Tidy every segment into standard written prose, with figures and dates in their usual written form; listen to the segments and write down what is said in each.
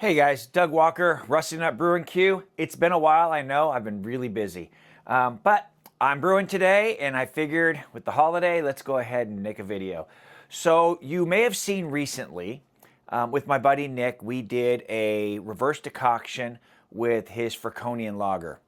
Hey guys, Doug Walker, Rusty Nut Brewing Q. It's been a while, I know, I've been really busy. But I'm brewing today and I figured with the holiday, let's go ahead and make a video. So you may have seen recently, with my buddy Nick, we did a reverse decoction with his Fraconian lager.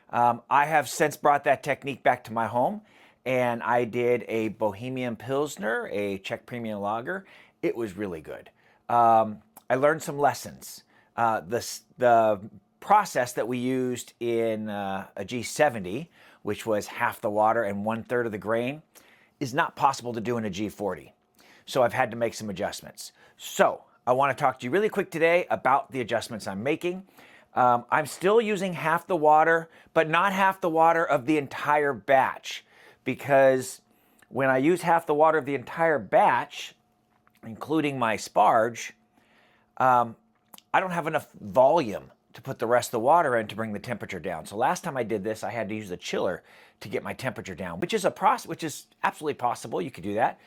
I have since brought that technique back to my home and I did a Bohemian Pilsner, a Czech Premium Lager. It was really good. I learned some lessons. The process that we used in a G40, which was half the water and 1/3 of the grain, is not possible to do in a G40. So I've had to make some adjustments. So I want to talk to you really quick today about the adjustments I'm making. I'm still using half the water, but not half the water of the entire batch, because when I use half the water of the entire batch, including my sparge, I don't have enough volume to put the rest of the water in to bring the temperature down. So last time I did this, I had to use the chiller to get my temperature down, which is absolutely possible. You could do that.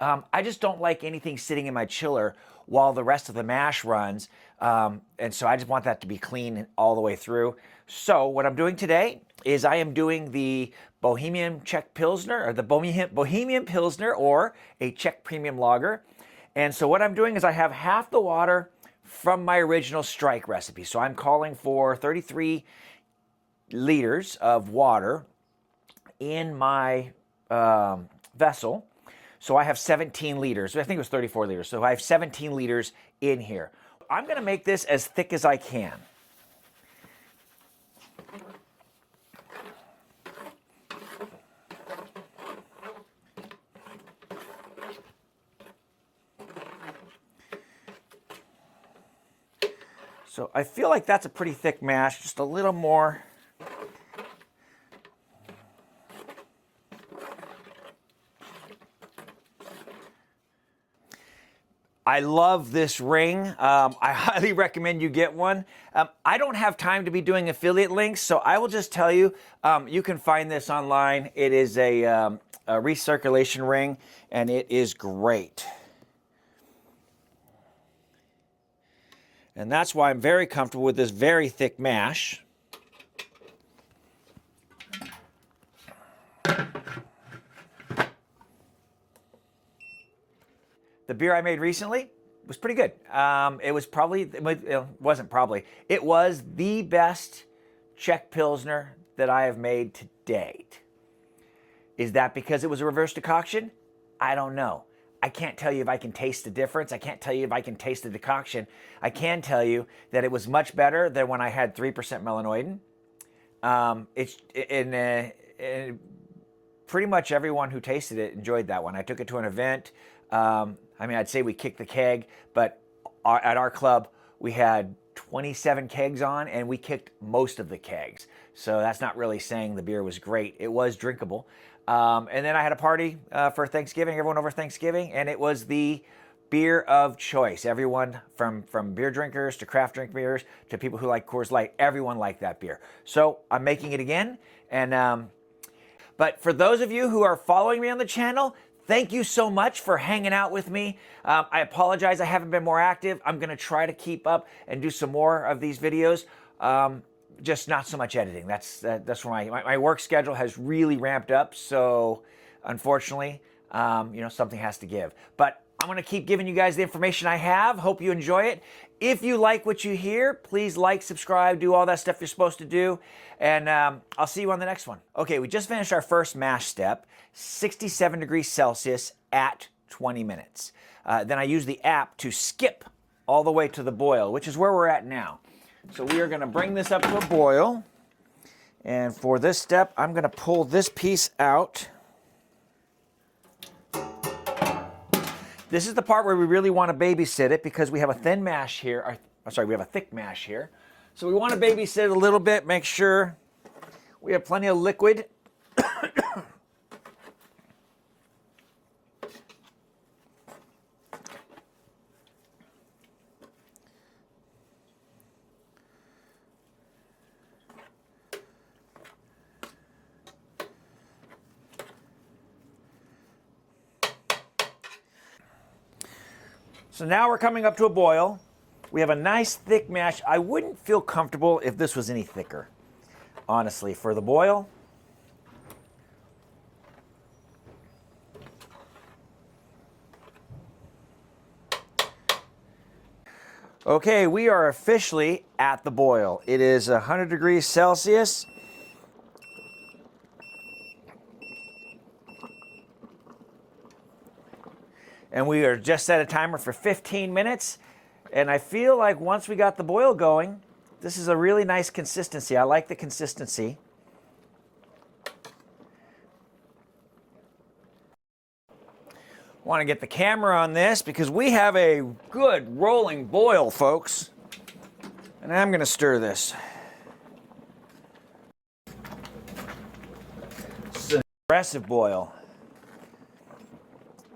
I just don't like anything sitting in my chiller while the rest of the mash runs. And so I just want that to be clean all the way through. So what I'm doing today is I am doing the Bohemian Czech Pilsner, or the Bohemian Pilsner, or a Czech Premium Lager. And so what I'm doing is I have half the water from my original strike recipe. So I'm calling for 33 liters of water in my vessel. So I have 17 liters. I think it was 34 liters. So I have 17 liters in here. I'm going to make this as thick as I can. So I feel like that's a pretty thick mash, just a little more. I love this ring. I highly recommend you get one. I don't have time to be doing affiliate links, so I will just tell you, you can find this online. It is a recirculation ring, and it is great. And that's why I'm very comfortable with this very thick mash. The beer I made recently was pretty good. It was the best Czech Pilsner that I have made to date. Is that because it was a reverse decoction? I don't know. I can't tell you if I can taste the difference. I can't tell you if I can taste the decoction. I can tell you that it was much better than when I had 3% melanoidin. Pretty much everyone who tasted it enjoyed that one. I took it to an event. I'd say we kicked the keg, but at our club, we had 27 kegs on, and we kicked most of the kegs. So that's not really saying the beer was great. It was drinkable. And then I had a party for Thanksgiving, everyone over Thanksgiving, and it was the beer of choice. Everyone from beer drinkers to craft drink beers to people who like Coors Light, everyone liked that beer. So I'm making it again. And but for those of you who are following me on the channel, thank you so much for hanging out with me. I apologize I haven't been more active. I'm going to try to keep up and do some more of these videos. Just not so much editing. That's where my work schedule has really ramped up. So unfortunately, something has to give. But I'm going to keep giving you guys the information I have. Hope you enjoy it. If you like what you hear, please like, subscribe, do all that stuff you're supposed to do. And I'll see you on the next one. Okay, we just finished our first mash step, 67 degrees Celsius at 20 minutes. Then I use the app to skip all the way to the boil, which is where we're at now. So we are going to bring this up to a boil. And for this step, I'm going to pull this piece out. This is the part where we really want to babysit it because we have a thin mash here. We have a thick mash here. So we want to babysit it a little bit, make sure we have plenty of liquid. So now we're coming up to a boil. We have a nice thick mash. I wouldn't feel comfortable if this was any thicker, honestly, for the boil. Okay, we are officially at the boil. It is 100 degrees Celsius. And we are just set a timer for 15 minutes. And I feel like once we got the boil going, this is a really nice consistency. I like the consistency. Want to get the camera on this because we have a good rolling boil, folks. And I'm going to stir this. This is an aggressive boil.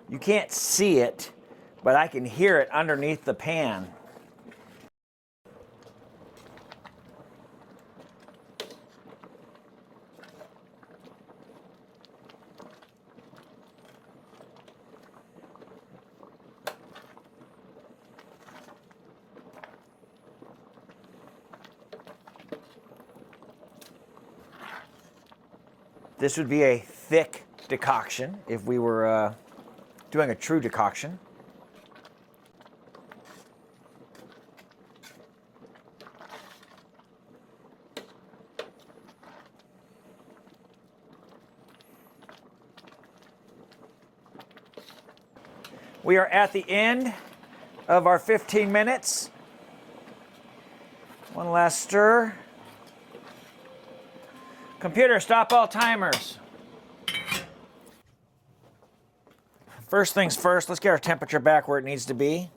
You can't see it, but I can hear it underneath the pan. This would be a thick decoction if we were doing a true decoction. We are at the end of our 15 minutes. One last stir. Computer, stop all timers. First things first, let's get our temperature back where it needs to be.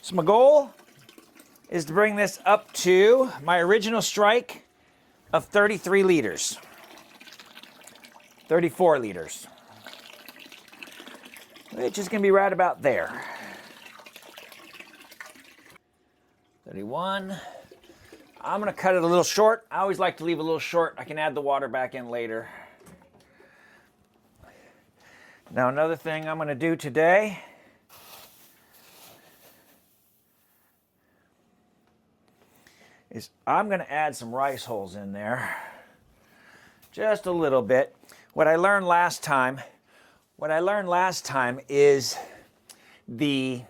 So my goal is to bring this up to my original strike of 33 liters. 34 liters. Which is going to be right about there. 31. I'm going to cut it a little short. I always like to leave a little short. I can add the water back in later. Now another thing I'm going to do today is I'm going to add some rice hulls in there. Just a little bit. What I learned last time is the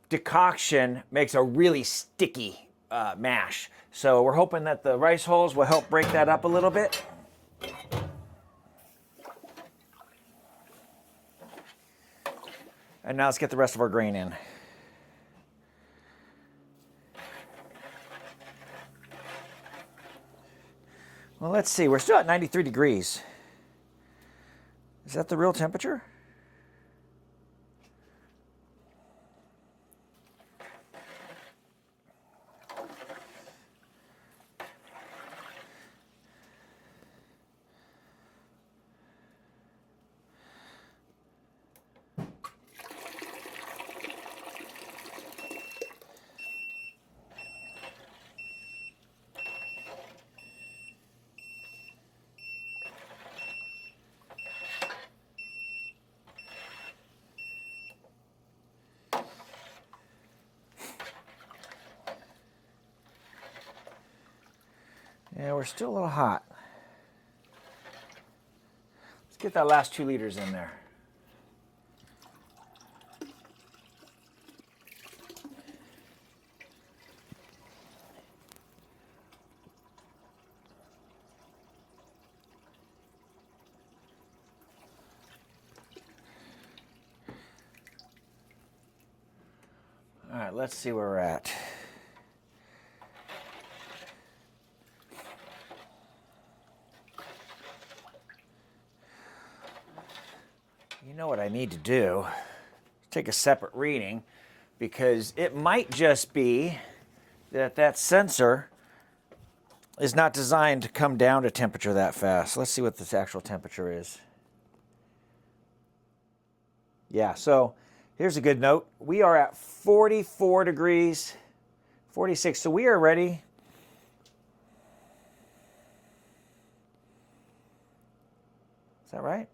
decoction makes a really sticky mash. So we're hoping that the rice hulls will help break that up a little bit. And now let's get the rest of our grain in. Well, let's see. We're still at 93 degrees. Is that the real temperature? Yeah, we're still a little hot. Let's get that last 2 liters in there. All right, let's see where we're at. You know what I need to do? Take a separate reading, because it might just be that that sensor is not designed to come down to temperature that fast. Let's see what this actual temperature is. Yeah, so here's a good note. We are at 44 degrees, 46, so we are ready. Is that right?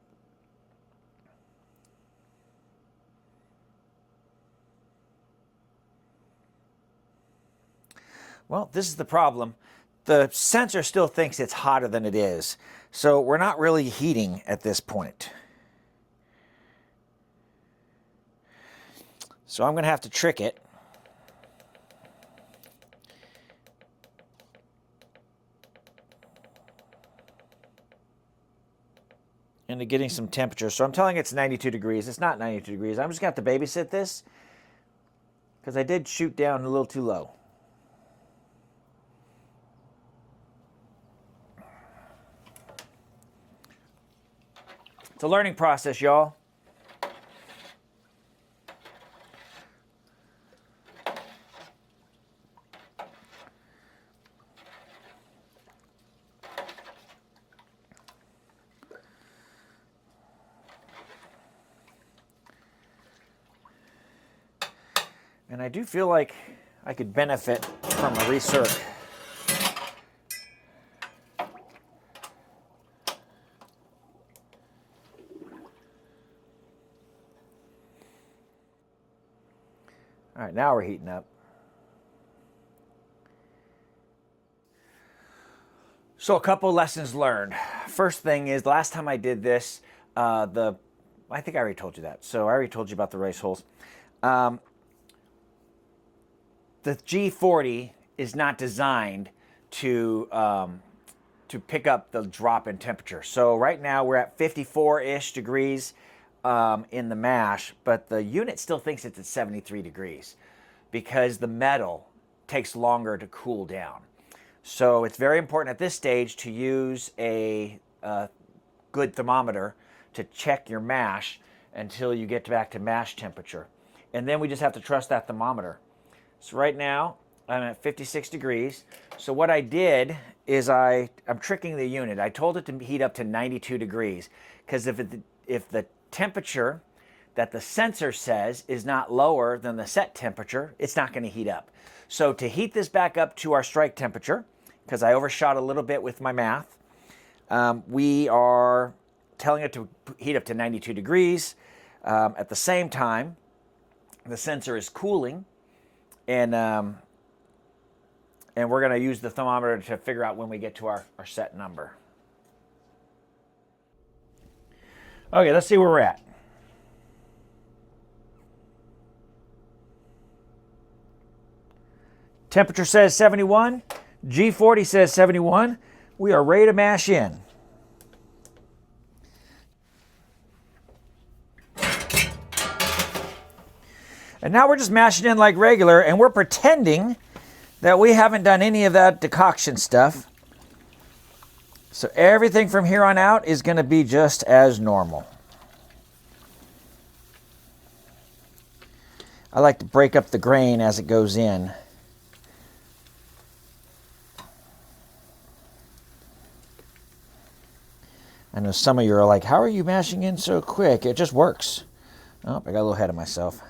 Well, this is the problem. The sensor still thinks it's hotter than it is, so we're not really heating at this point. So I'm going to have to trick it. Into getting some temperature. So I'm telling it it's 92 degrees. It's not 92 degrees. I'm just going to have to babysit this because I did shoot down a little too low. It's a learning process, y'all. And I do feel like I could benefit from a recirc. All right, now we're heating up. So a couple lessons learned. First thing is, the last time I did this, I think I already told you that. So I already told you about the race holes. The G40 is not designed to pick up the drop in temperature. So right now we're at 54-ish degrees in the mash, but the unit still thinks it's at 73 degrees because the metal takes longer to cool down. So it's very important at this stage to use a good thermometer to check your mash until you get back to mash temperature. And then we just have to trust that thermometer. So right now I'm at 56 degrees. So what I did is I'm tricking the unit. I told it to heat up to 92 degrees because if the temperature that the sensor says is not lower than the set temperature, it's not going to heat up. So to heat this back up to our strike temperature, because I overshot a little bit with my math, we are telling it to heat up to 92 degrees. At the same time, the sensor is cooling, and we're going to use the thermometer to figure out when we get to our set number. Okay, let's see where we're at. Temperature says 71. G40 says 71. We are ready to mash in. And now we're just mashing in like regular, and we're pretending that we haven't done any of that decoction stuff. So everything from here on out is going to be just as normal. I like to break up the grain as it goes in. I know some of you are like, how are you mashing in so quick? It just works. Oh, I got a little ahead of myself.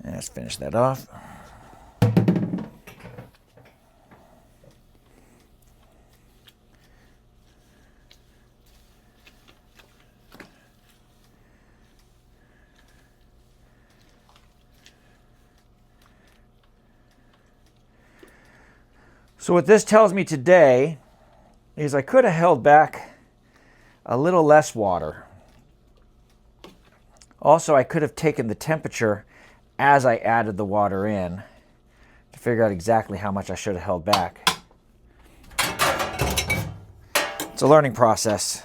Let's finish that off. So what this tells me today is I could have held back a little less water. Also, I could have taken the temperature as I added the water in to figure out exactly how much I should have held back. It's a learning process.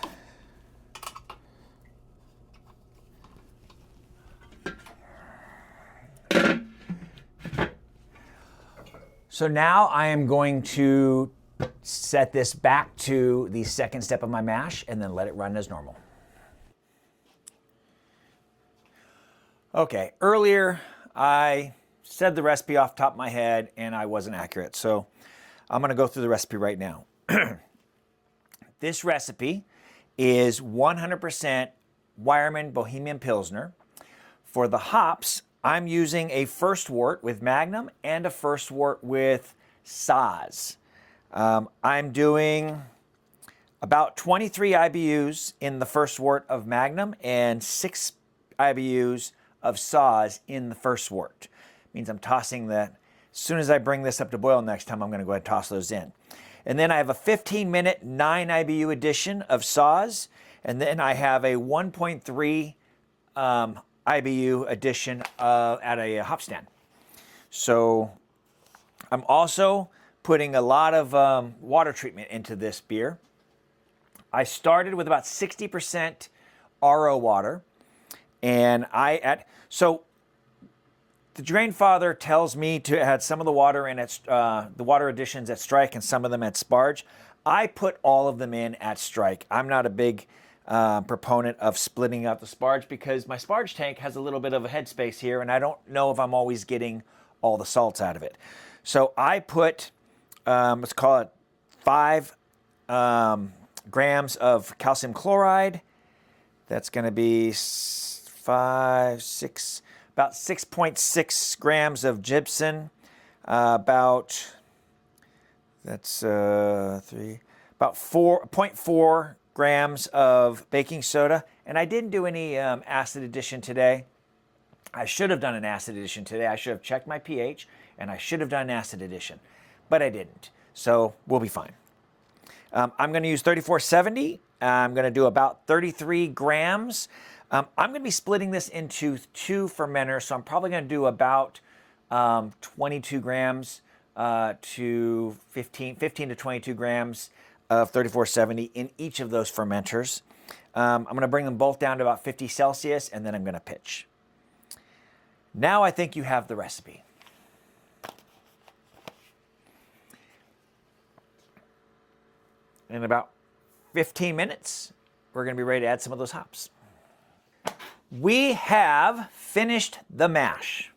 So now I am going to set this back to the second step of my mash and then let it run as normal. Okay, earlier I said the recipe off the top of my head and I wasn't accurate. So I'm gonna go through the recipe right now. This recipe is 100% Weyermann Bohemian Pilsner. For the hops, I'm using a first wort with Magnum and a first wort with Saaz. I'm doing about 23 IBUs in the first wort of Magnum and 6 IBUs of Saaz in the first wort. Means I'm tossing that. As soon as I bring this up to boil next time, I'm going to go ahead and toss those in. And then I have a 15-minute 9 IBU addition of Saaz, and then I have a 1.3 IBU addition at a hop stand. So I'm also putting a lot of water treatment into this beer. I started with about 60% RO water, and so the Drain Father tells me to add some of the water in at the water additions at Strike and some of them at Sparge. I put all of them in at Strike. I'm not a big proponent of splitting out the Sparge because my Sparge tank has a little bit of a headspace here and I don't know if I'm always getting all the salts out of it. So I put, let's call it 5 grams of calcium chloride. That's going to be 5, 6, about 6.6 grams of gypsum, about 4.4 grams of baking soda. And I didn't do any acid addition today. I should have done an acid addition today. I should have checked my pH and I should have done an acid addition, but I didn't. So we'll be fine. I'm going to use 3470. I'm going to do about 33 grams. I'm going to be splitting this into 2 fermenters, so I'm probably going to do about 22 grams to 15 to 22 grams of 3470 in each of those fermenters. I'm going to bring them both down to about 50 Celsius, and then I'm going to pitch. Now I think you have the recipe. In about 15 minutes, we're going to be ready to add some of those hops. We have finished the mash.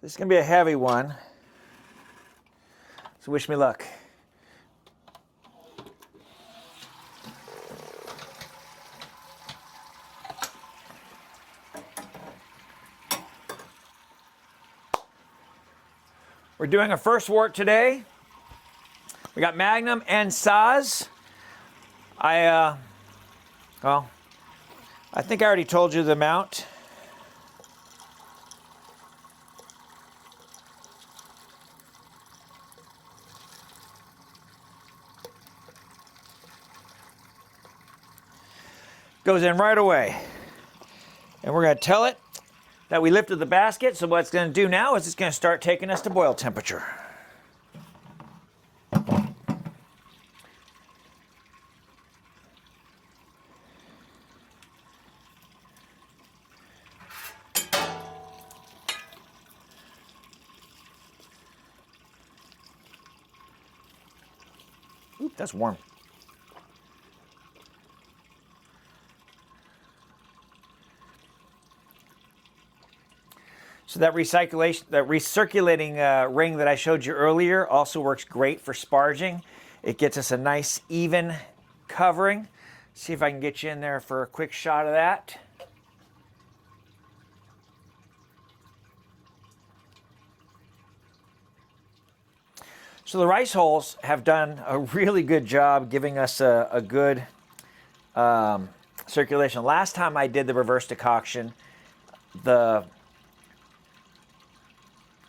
This is going to be a heavy one, so wish me luck. We're doing a first wort today. We got Magnum and Saaz. I think I already told you the amount. Goes in right away. And we're going to tell it that we lifted the basket. So what it's going to do now is it's going to start taking us to boil temperature. Oop, that's warm. So that recirculating ring that I showed you earlier also works great for sparging. It gets us a nice even covering. See if I can get you in there for a quick shot of that. So the rice hulls have done a really good job giving us a good circulation. Last time I did the reverse decoction, the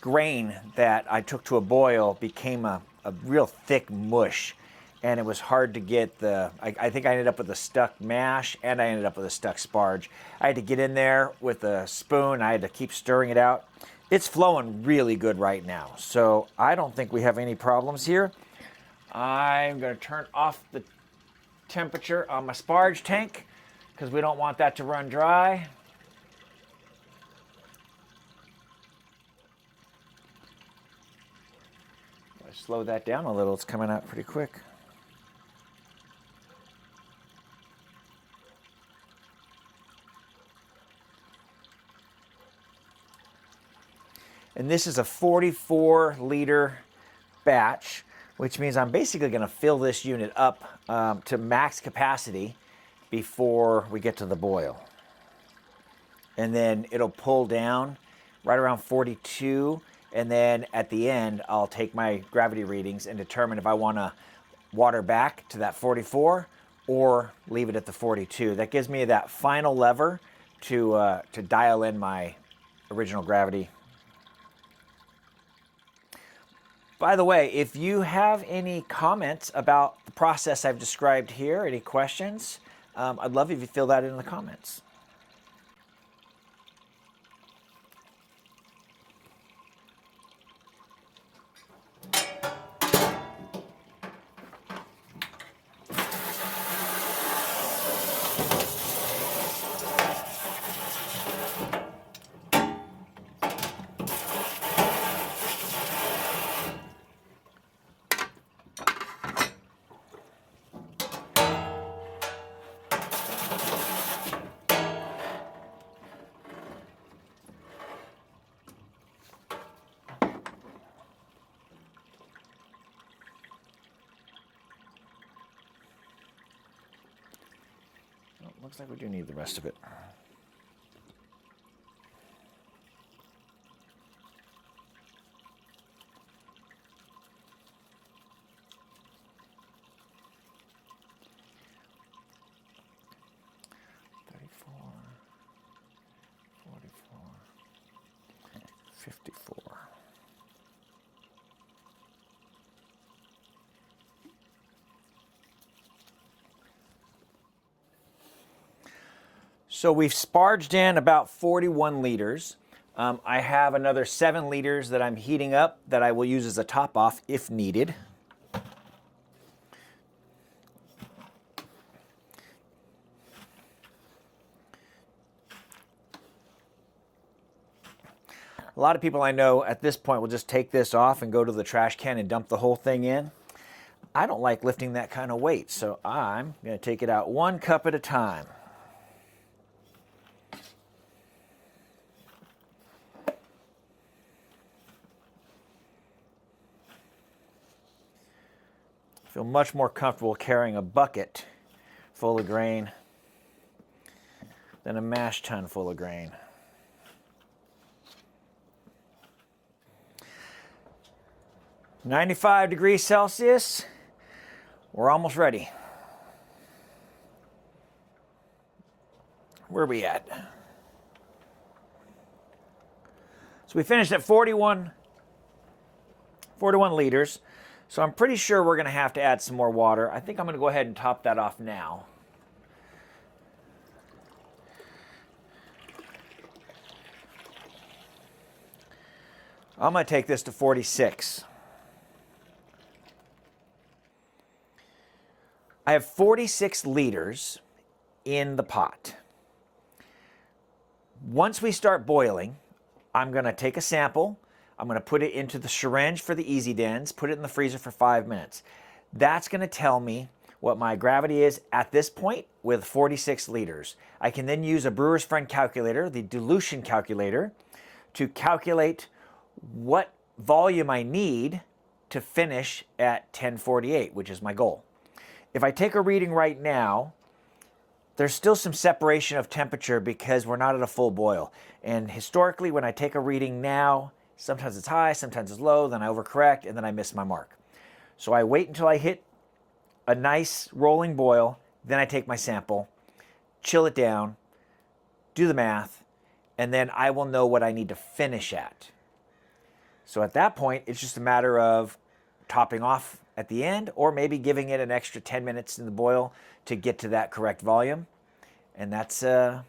grain that I took to a boil became a real thick mush. and it was hard to get I think I ended up with a stuck mash, and I ended up with a stuck sparge. I had to get in there with a spoon. I had to keep stirring it out. It's flowing really good right now, so I don't think we have any problems here. I'm going to turn off the temperature on my sparge tank because we don't want that to run dry. Slow that down a little. It's coming out pretty quick. And this is a 44-liter batch, which means I'm basically going to fill this unit up to max capacity before we get to the boil. And then it'll pull down right around 42. And then at the end, I'll take my gravity readings and determine if I want to water back to that 44 or leave it at the 42. That gives me that final lever to dial in my original gravity. By the way, if you have any comments about the process I've described here, any questions, I'd love if you fill that in the comments. Looks like we do need the rest of it. So we've sparged in about 41 liters. I have another 7 liters that I'm heating up that I will use as a top off if needed. A lot of people I know at this point will just take this off and go to the trash can and dump the whole thing in. I don't like lifting that kind of weight, so I'm going to take it out 1 cup at a time. I feel much more comfortable carrying a bucket full of grain than a mash tun full of grain. "95 degrees Celsius, we're almost ready." Where are we at? So we finished at 41 liters. So I'm pretty sure we're going to have to add some more water. I think I'm going to go ahead and top that off now. I'm going to take this to 46. I have 46 liters in the pot. Once we start boiling, I'm going to take a sample. I'm going to put it into the syringe for the Easy Dens, put it in the freezer for 5 minutes. That's going to tell me what my gravity is at this point with 46 liters. I can then use a Brewer's Friend calculator, the dilution calculator, to calculate what volume I need to finish at 1048, which is my goal. If I take a reading right now, there's still some separation of temperature because we're not at a full boil. And historically, when I take a reading now, sometimes it's high, sometimes it's low, then I overcorrect, and then I miss my mark. So I wait until I hit a nice rolling boil, then I take my sample, chill it down, do the math, and then I will know what I need to finish at. So at that point, it's just a matter of topping off at the end, or maybe giving it an extra 10 minutes in the boil to get to that correct volume. And that's the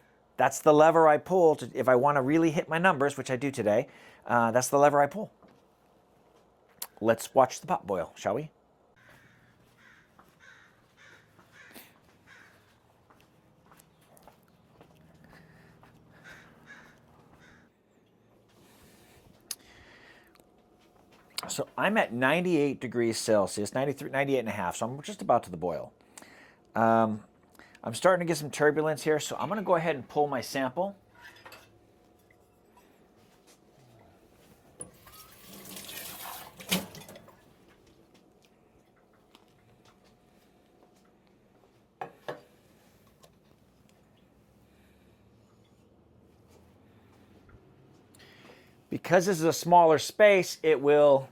lever I pull if I want to really hit my numbers, which I do today. That's the lever I pull. Let's watch the pot boil, shall we? So I'm at 98 degrees Celsius, 93, 98 and a half, so I'm just about to the boil. I'm starting to get some turbulence here, so I'm going to go ahead and pull my sample. Because this is a smaller space, it will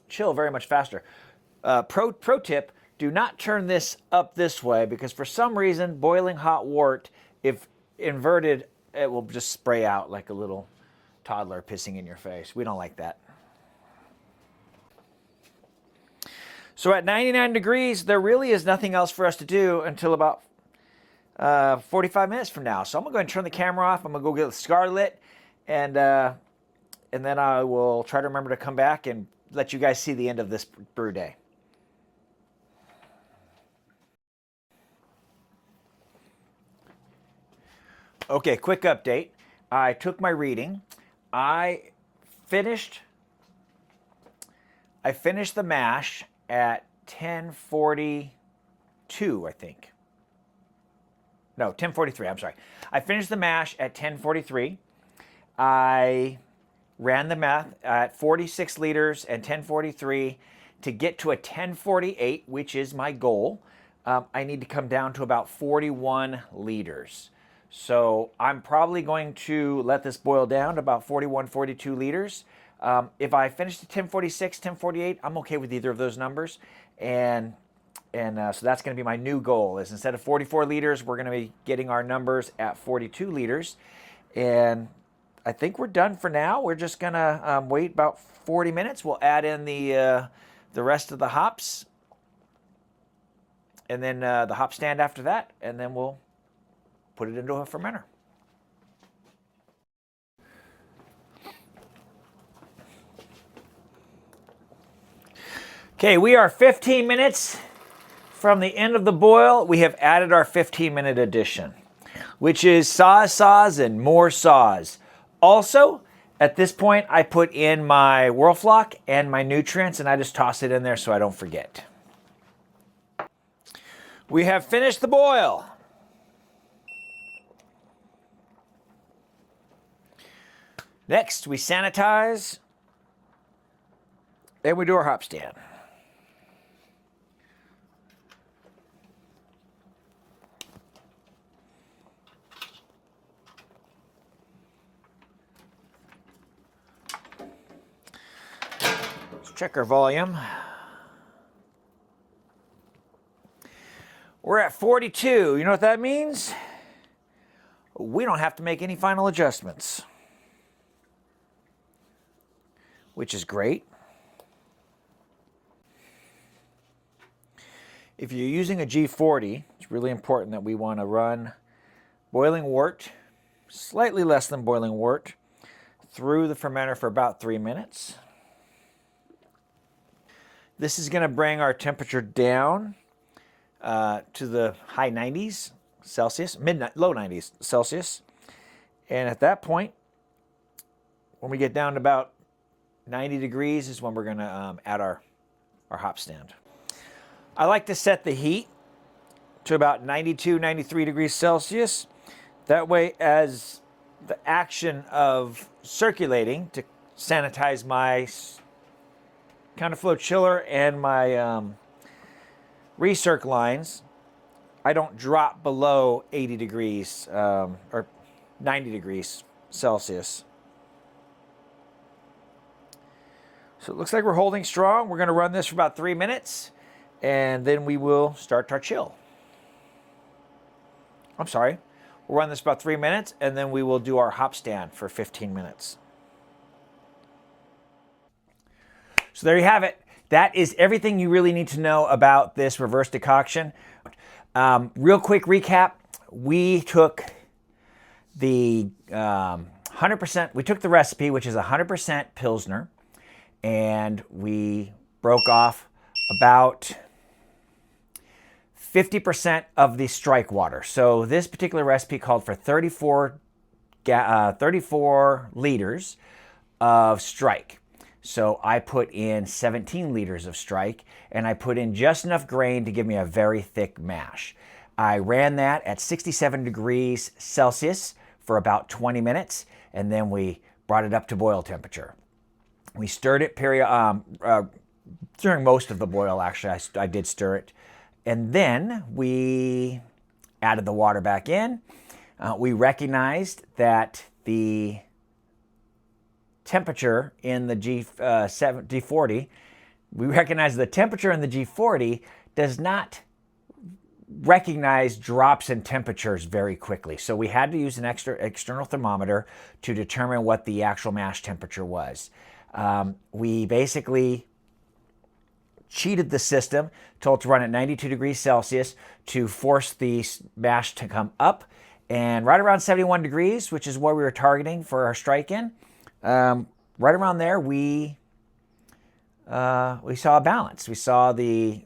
chill very much faster. Pro tip, do not turn this up this way, because for some reason, boiling hot wort, if inverted, it will just spray out like a little toddler pissing in your face. We don't like that. So at 99 degrees, there really is nothing else for us to do until about 45 minutes from now. So I'm gonna go ahead and turn the camera off. I'm gonna go get the cigar lit, and then I will try to remember to come back and let you guys see the end of this brew day. Okay, quick update. I took my reading. I finished the mash at 10:42, I think. No, 10:43, I'm sorry. I finished the mash at 10:43. I ran the math at 46 liters and 10:43 to get to a 10:48, which is my goal. I need to come down to about 41 liters. So I'm probably going to let this boil down to about 41, 42 liters. If I finish at 10:46, 10:48, I'm okay with either of those numbers. And so that's going to be my new goal, is instead of 44 liters, we're going to be getting our numbers at 42 liters. And I think we're done for now. We're just going to wait about 40 minutes. We'll add in the rest of the hops, and then the hop stand after that, and then we'll put it into a fermenter. Okay, we are 15 minutes from the end of the boil. We have added our 15-minute addition, which is saws, and more saws. Also, at this point, I put in my Whirlfloc and my nutrients, and I just toss it in there so I don't forget. We have finished the boil. Next, we sanitize, and we do our hop stand. Let's check our volume. We're at 42. You know what that means? We don't have to make any final adjustments, which is great. If you're using a G40, it's really important that we want to run boiling wort, slightly less than boiling wort, through the fermenter for about 3 minutes. This is going to bring our temperature down to the high 90s Celsius, low 90s Celsius. And at that point, when we get down to about 90 degrees is when we're going to add our hop stand. I like to set the heat to about 92, 93 degrees Celsius. That way, as the action of circulating to sanitize my counterflow chiller and my recirc lines, I don't drop below 80 degrees or 90 degrees Celsius. So it looks like we're holding strong. We're going to run this for about 3 minutes, and then we will start our chill. I'm sorry. We'll run this about 3 minutes, and then we will do our hop stand for 15 minutes. So there you have it. that is everything you really need to know about this reverse decoction. Real quick recap, we took the 100%, we took the recipe, which is 100% Pilsner, and we broke off about 50% of the strike water. So this particular recipe called for 34 liters of strike. So I put in 17 liters of strike, and I put in just enough grain to give me a very thick mash. I ran that at 67 degrees Celsius for about 20 minutes, and then we brought it up to boil temperature. We stirred it during most of the boil, actually. I did stir it. And then we added the water back in. We recognized that the temperature in the G40, we recognize the temperature in the G40 does not recognize drops in temperatures very quickly. So we had to use an external thermometer to determine what the actual mash temperature was. We basically cheated the system, told it to run at 92 degrees Celsius to force the mash to come up. And right around 71 degrees, which is what we were targeting for our strike-in, right around there, we saw a balance. We saw the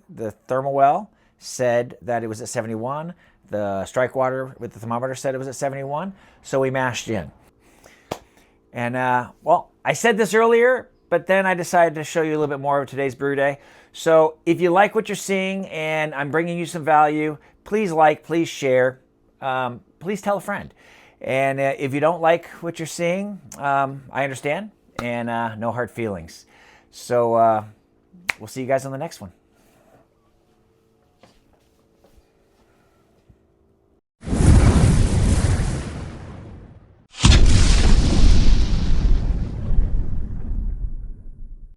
thermal well said that it was at 71. The strike water with the thermometer said it was at 71. So we mashed in. And well, I said this earlier, but then I decided to show you a little bit more of today's brew day. So if you like what you're seeing and I'm bringing you some value, please like, please share, please tell a friend. And if you don't like what you're seeing, I understand, and no hard feelings. So we'll see you guys on the next one.